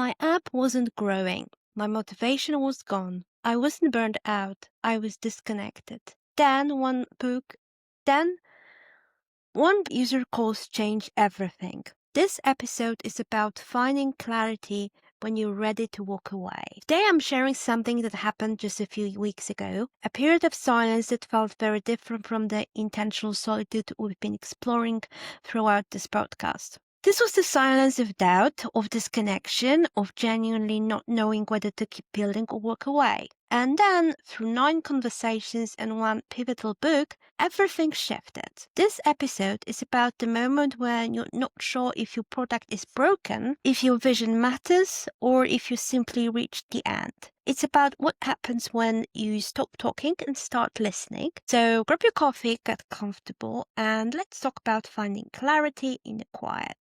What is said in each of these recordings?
My app wasn't growing. My motivation was gone. I wasn't burned out. I was disconnected. Then one user calls changed everything. This episode is about finding clarity when you're ready to walk away. Today I'm sharing something that happened just a few weeks ago, a period of silence that felt very different from the intentional solitude we've been exploring throughout this podcast. This was the silence of doubt, of disconnection, of genuinely not knowing whether to keep building or walk away. And then, through 9 conversations and one pivotal book, everything shifted. This episode is about the moment when you're not sure if your product is broken, if your vision matters, or if you simply reached the end. It's about what happens when you stop talking and start listening. So grab your coffee, get comfortable, and let's talk about finding clarity in the quiet.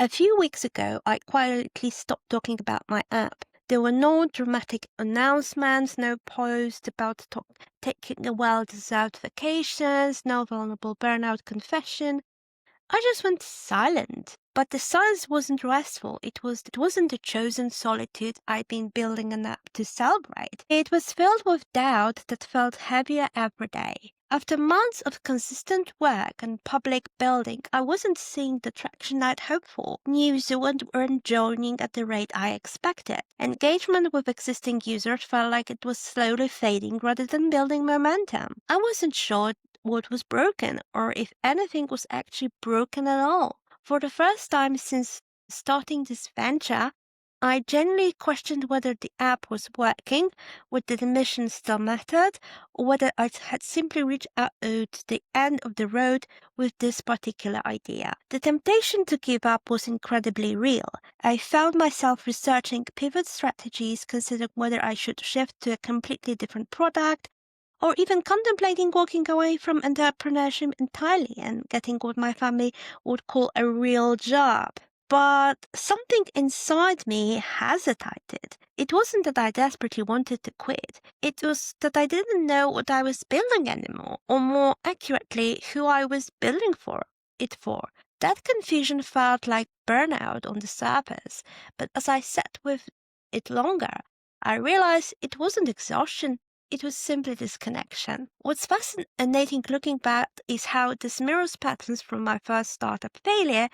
A few weeks ago, I quietly stopped talking about my app. There were no dramatic announcements, no posts about taking a well-deserved vacations, no vulnerable burnout confession. I just went silent. But the silence wasn't restful. It wasn't the chosen solitude I'd been building an app to celebrate. It was filled with doubt that felt heavier every day. After months of consistent work and public building, I wasn't seeing the traction I'd hoped for. News weren't joining at the rate I expected. Engagement with existing users felt like it was slowly fading rather than building momentum. I wasn't sure what was broken or if anything was actually broken at all. For the first time since starting this venture, I genuinely questioned whether the app was working, whether the mission still mattered, or whether I had simply reached out to the end of the road with this particular idea. The temptation to give up was incredibly real. I found myself researching pivot strategies, considering whether I should shift to a completely different product, or even contemplating walking away from entrepreneurship entirely and getting what my family would call a real job. But something inside me hesitated. It wasn't that I desperately wanted to quit. It was that I didn't know what I was building anymore, or more accurately, who I was building it for. That confusion felt like burnout on the surface, but as I sat with it longer, I realized it wasn't exhaustion. It was simply disconnection. What's fascinating looking back is how this mirrors patterns from my first startup failure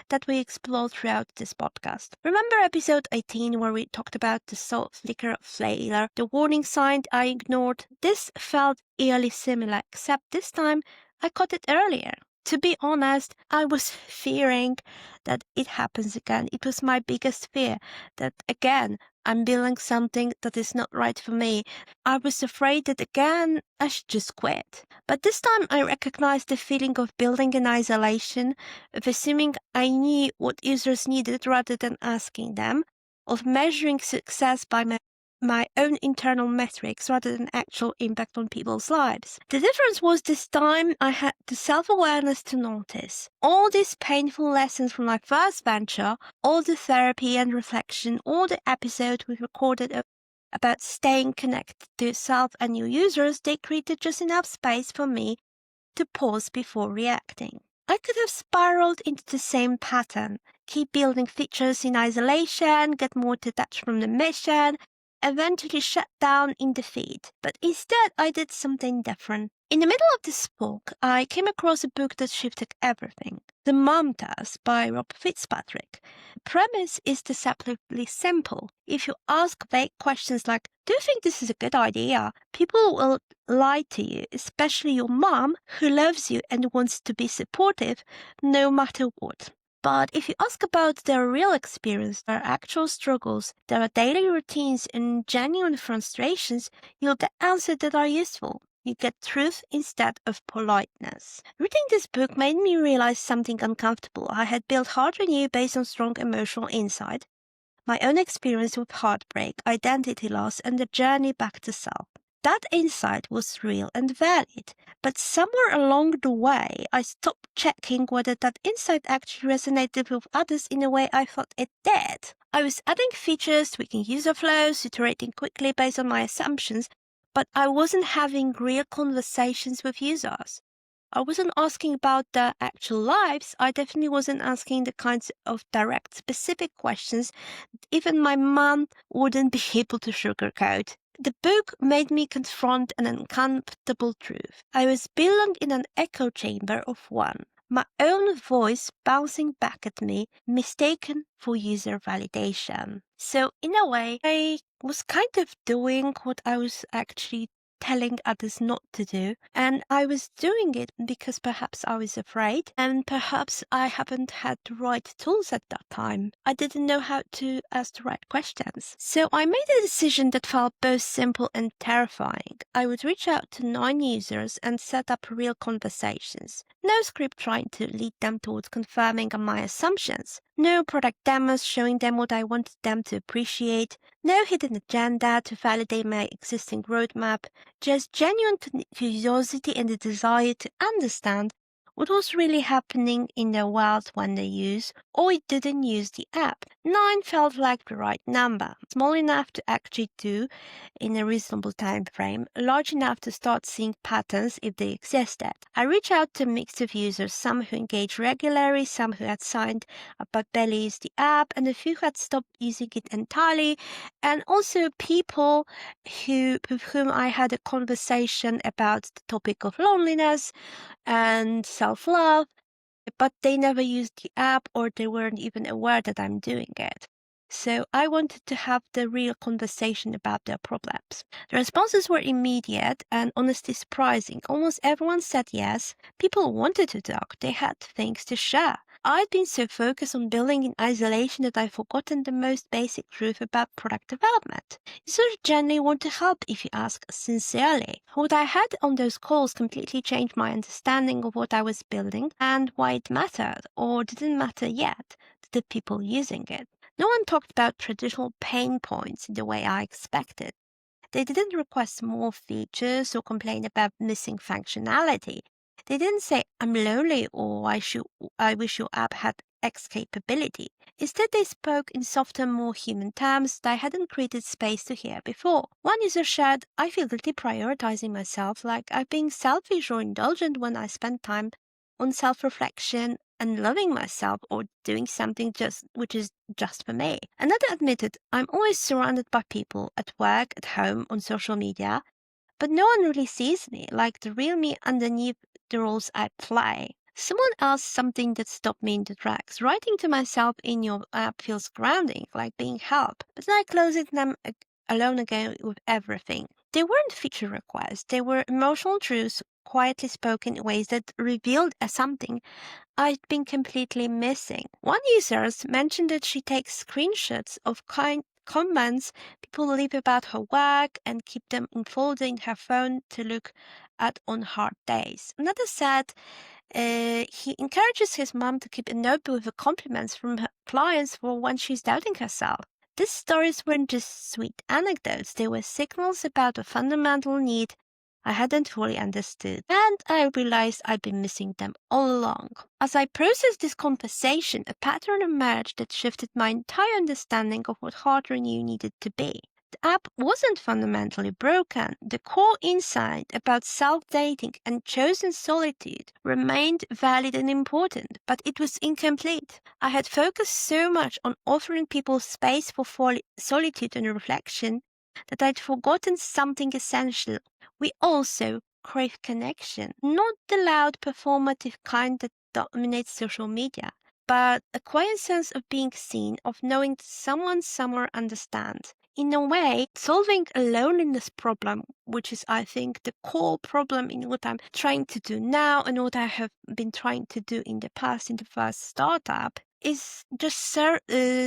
that we explored throughout this podcast. Remember episode 18 where we talked about the salt flicker of failure, the warning sign I ignored? This felt eerily similar, except this time I caught it earlier. To be honest, I was fearing that it happens again. It was my biggest fear that again, I'm building something that is not right for me. I was afraid that again, I should just quit. But this time I recognized the feeling of building in isolation, of assuming I knew what users needed rather than asking them, of measuring success by my own internal metrics rather than actual impact on people's lives. The difference was this time I had the self-awareness to notice. All these painful lessons from my first venture, all the therapy and reflection, all the episodes we recorded about staying connected to yourself and your users, they created just enough space for me to pause before reacting. I could have spiraled into the same pattern, keep building features in isolation, get more detached from the mission, eventually shut down in defeat. But instead, I did something different. In the middle of this book, I came across a book that shifted everything. The Mom Task by Fitzpatrick. The premise is deceptively simple. If you ask vague questions like, do you think this is a good idea? People will lie to you, especially your mom, who loves you and wants to be supportive no matter what. But if you ask about their real experience, their actual struggles, their daily routines and genuine frustrations, you'll get answers that are useful. You get truth instead of politeness. Reading this book made me realize something uncomfortable. I had built Hard Renew based on strong emotional insight, my own experience with heartbreak, identity loss, and the journey back to self. That insight was real and valid, but somewhere along the way, I stopped checking whether that insight actually resonated with others in a way I thought it did. I was adding features, tweaking user flows, iterating quickly based on my assumptions, but I wasn't having real conversations with users. I wasn't asking about their actual lives. I definitely wasn't asking the kinds of direct, specific questions even my mom wouldn't be able to sugarcoat. The book made me confront an uncomfortable truth. I was belonging in an echo chamber of one, my own voice bouncing back at me, mistaken for user validation. So, in a way, I was kind of doing what I was actually telling others not to do, and I was doing it because perhaps I was afraid, and perhaps I haven't had the right tools at that time. I didn't know how to ask the right questions. So I made a decision that felt both simple and terrifying. I would reach out to non-users and set up real conversations. No script trying to lead them towards confirming my assumptions. No product demos showing them what I wanted them to appreciate. No hidden agenda to validate my existing roadmap. Just genuine curiosity and the desire to understand what was really happening in their world when they use or didn't use the app. 9 felt like the right number, small enough to actually do in a reasonable time frame, large enough to start seeing patterns if they existed. I reached out to a mix of users, some who engaged regularly, some who had signed up but barely used the app, and a few who had stopped using it entirely, and also people with whom I had a conversation about the topic of loneliness and self-love, but they never used the app or they weren't even aware that I'm doing it. So I wanted to have the real conversation about their problems. The responses were immediate and honestly surprising. Almost everyone said yes. People wanted to talk. They had things to share. I'd been so focused on building in isolation that I'd forgotten the most basic truth about product development. Users generally want to help if you ask sincerely. What I had on those calls completely changed my understanding of what I was building and why it mattered, or didn't matter yet, to the people using it. No one talked about traditional pain points in the way I expected. They didn't request more features or complain about missing functionality. They didn't say, I'm lonely or I wish your app had X capability. Instead, they spoke in softer, more human terms that I hadn't created space to hear before. One user shared, I feel guilty prioritizing myself, like I'm being selfish or indulgent when I spend time on self-reflection and loving myself or doing something which is just for me. Another admitted, I'm always surrounded by people at work, at home, on social media, but no one really sees me, like the real me underneath the roles I play. Someone asked something that stopped me in the tracks. Writing to myself in your app feels grounding, like being help, but then I close it and I'm alone again with everything. They weren't feature requests, they were emotional truths quietly spoken in ways that revealed something I'd been completely missing. One user mentioned that she takes screenshots of comments people leave about her work and keep them in folder in her phone to look at on hard days. Another said he encourages his mom to keep a notebook with the compliments from her clients for when she's doubting herself. These stories weren't just sweet anecdotes, they were signals about a fundamental need I hadn't fully understood, and I realized I'd been missing them all along. As I processed this conversation, a pattern emerged that shifted my entire understanding of what hard renew needed to be. The app wasn't fundamentally broken. The core insight about self-dating and chosen solitude remained valid and important, but it was incomplete. I had focused so much on offering people space for solitude and reflection that I'd forgotten something essential. We also crave connection, not the loud performative kind that dominates social media, but a quiet sense of being seen, of knowing that someone somewhere understands. In a way, solving a loneliness problem, which is, I think, the core problem in what I'm trying to do now and what I have been trying to do in the past in the first startup, is just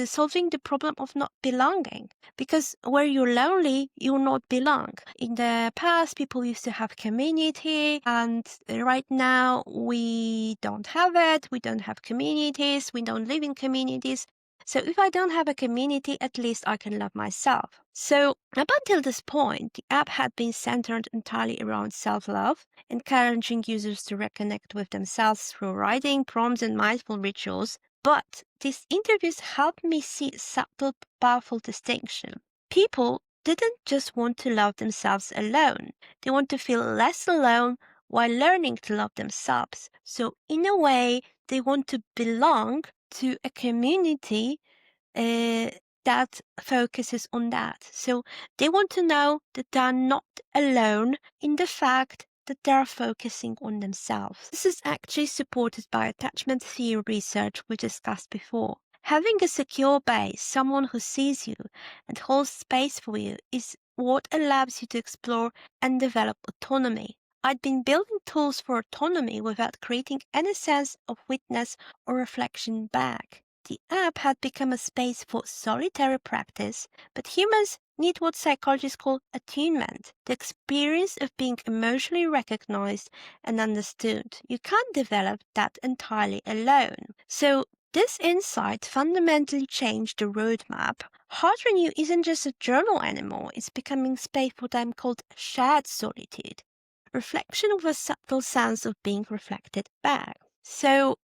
solving the problem of not belonging. Because where you're lonely, you'll not belong. In the past, people used to have community, and right now we don't have it. We don't have communities. We don't live in communities. So if I don't have a community, at least I can love myself. So up until this point, the app had been centered entirely around self-love, encouraging users to reconnect with themselves through writing, prompts, and mindful rituals. But these interviews helped me see a subtle, powerful distinction. People didn't just want to love themselves alone. They want to feel less alone while learning to love themselves. So in a way, they want to belong to a community that focuses on that. So they want to know that they're not alone in the fact that they're focusing on themselves. This is actually supported by attachment theory research we discussed before. Having a secure base, someone who sees you and holds space for you, is what allows you to explore and develop autonomy. I'd been building tools for autonomy without creating any sense of witness or reflection back. The app had become a space for solitary practice, but humans need what psychologists call attunement, the experience of being emotionally recognized and understood. You can't develop that entirely alone. So this insight fundamentally changed the roadmap. Heart Renew isn't just a journal anymore, it's becoming space for what I'm called shared solitude. Reflection with a subtle sense of being reflected back. So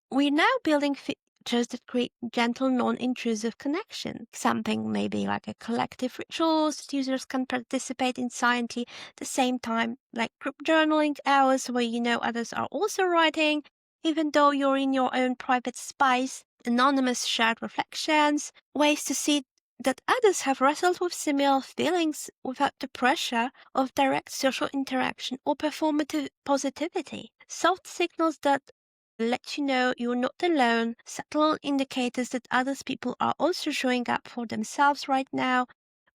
we're now building features that create gentle, non-intrusive connection. Something maybe like a collective rituals that users can participate in silently at the same time, like group journaling hours where you know others are also writing, even though you're in your own private space, anonymous shared reflections, ways to see that others have wrestled with similar feelings without the pressure of direct social interaction or performative positivity. Soft signals that let you know you're not alone, subtle indicators that other people are also showing up for themselves right now,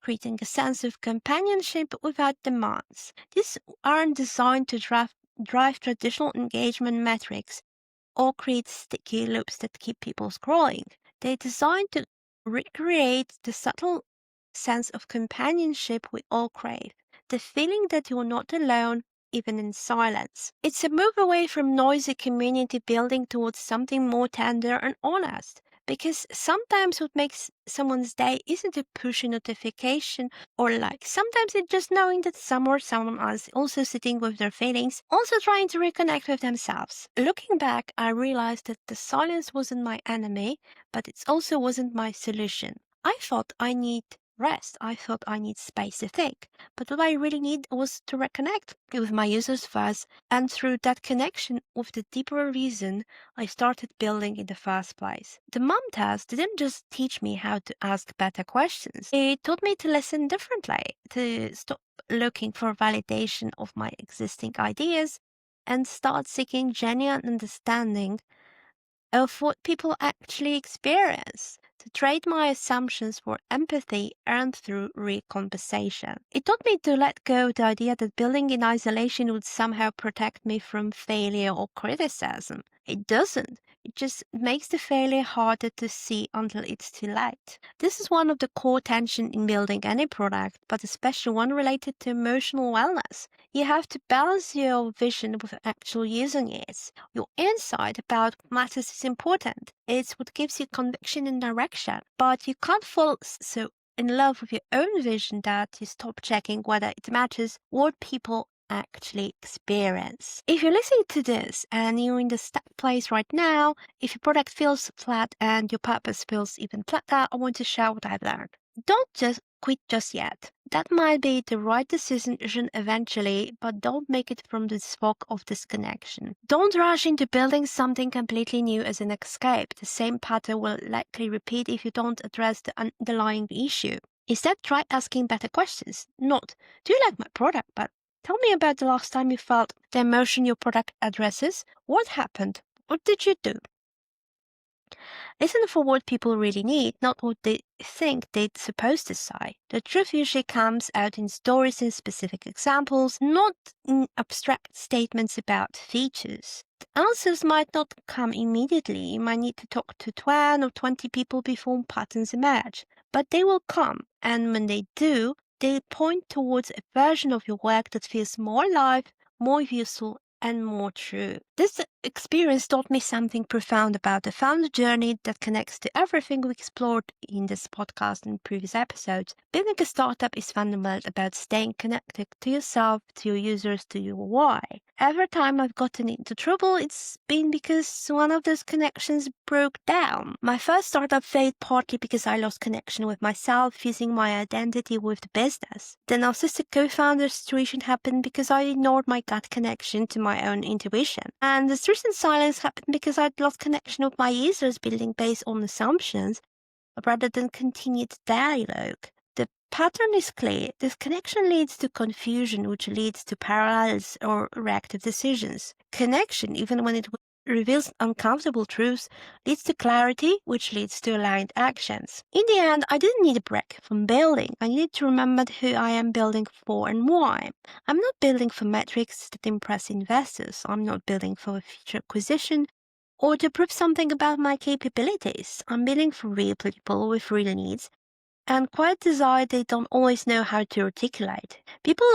creating a sense of companionship without demands. These aren't designed to drive traditional engagement metrics or create sticky loops that keep people scrolling. They're designed to recreate the subtle sense of companionship we all crave, the feeling that you're not alone, even in silence. It's a move away from noisy community building towards something more tender and honest. Because sometimes what makes someone's day isn't a push notification or like. Sometimes it's just knowing that someone else also sitting with their feelings, also trying to reconnect with themselves. Looking back, I realized that the silence wasn't my enemy, but it also wasn't my solution. I thought I need rest. I thought I need space to think. But what I really need was to reconnect with my users first, and through that connection with the deeper reason I started building in the first place. The mom test didn't just teach me how to ask better questions. It taught me to listen differently, to stop looking for validation of my existing ideas and start seeking genuine understanding of what people actually experience, to trade my assumptions for empathy earned through real conversation. It taught me to let go of the idea that building in isolation would somehow protect me from failure or criticism. It doesn't. It just makes the failure harder to see until it's too late. This is one of the core tensions in building any product, but especially one related to emotional wellness. You have to balance your vision with actual using it. Your insight about what matters is important. It's what gives you conviction and direction. But you can't fall so in love with your own vision that you stop checking whether it matches what people actually experience. If you're listening to this and you're in the stuck place right now, if your product feels flat and your purpose feels even flatter, I want to share what I've learned. Don't just quit just yet. That might be the right decision eventually, but don't make it from this fog of disconnection. Don't rush into building something completely new as an escape. The same pattern will likely repeat if you don't address the underlying issue. Instead, try asking better questions. Not, do you like my product, but tell me about the last time you felt the emotion your product addresses. What happened? What did you do? Listen for what people really need, not what they think they're supposed to say. The truth usually comes out in stories and specific examples, not in abstract statements about features. The answers might not come immediately. You might need to talk to 10 or 20 people before patterns emerge, but they will come, and when they do, they point towards a version of your work that feels more alive, more useful, and more true. This experience taught me something profound about the founder journey that connects to everything we explored in this podcast and previous episodes. Building a startup is fundamentally about staying connected to yourself, to your users, to your why. Every time I've gotten into trouble, it's been because one of those connections broke down. My first startup failed partly because I lost connection with myself, fusing my identity with the business. The narcissistic co-founder situation happened because I ignored my gut connection to my own intuition. And the recent silence happened because I'd lost connection with my users, building based on assumptions rather than continued dialogue. The pattern is clear. This connection leads to confusion, which leads to paralysis or reactive decisions. Connection, even when it reveals uncomfortable truths, leads to clarity, which leads to aligned actions. In the end, I didn't need a break from building. I needed to remember who I am building for and why. I'm not building for metrics that impress investors. I'm not building for a future acquisition or to prove something about my capabilities. I'm building for real people with real needs and quiet desire they don't always know how to articulate. People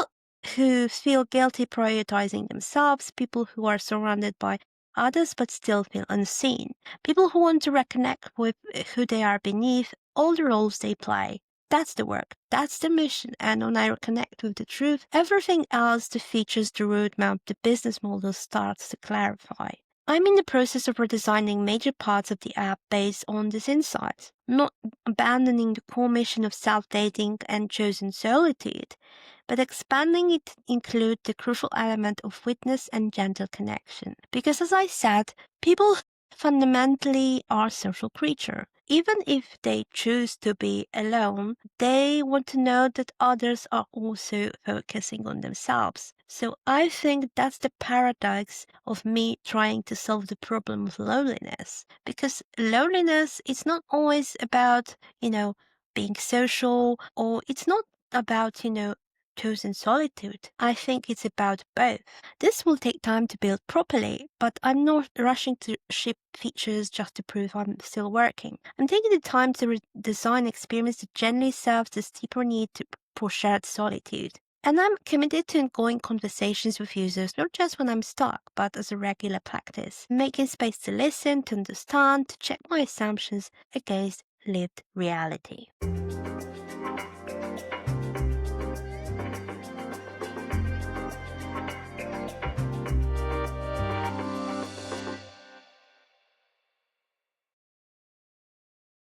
who feel guilty prioritizing themselves, people who are surrounded by others but still feel unseen, people who want to reconnect with who they are beneath all the roles they play. That's the work, that's the mission, and when I reconnect with the truth, everything else, the features, the roadmap, the business model starts to clarify. I'm in the process of redesigning major parts of the app based on these insights, not abandoning the core mission of self-dating and chosen solitude, but expanding it to include the crucial element of witness and gentle connection. Because as I said, people fundamentally are social creatures. Even if they choose to be alone, they want to know that others are also focusing on themselves. So I think that's the paradox of me trying to solve the problem of loneliness. Because loneliness is not always about, being social, or it's not about, chosen solitude. I think it's about both. This will take time to build properly, but I'm not rushing to ship features just to prove I'm still working. I'm taking the time to design experience that genuinely serves this deeper need for shared solitude. And I'm committed to ongoing conversations with users, not just when I'm stuck, but as a regular practice, making space to listen, to understand, to check my assumptions against lived reality.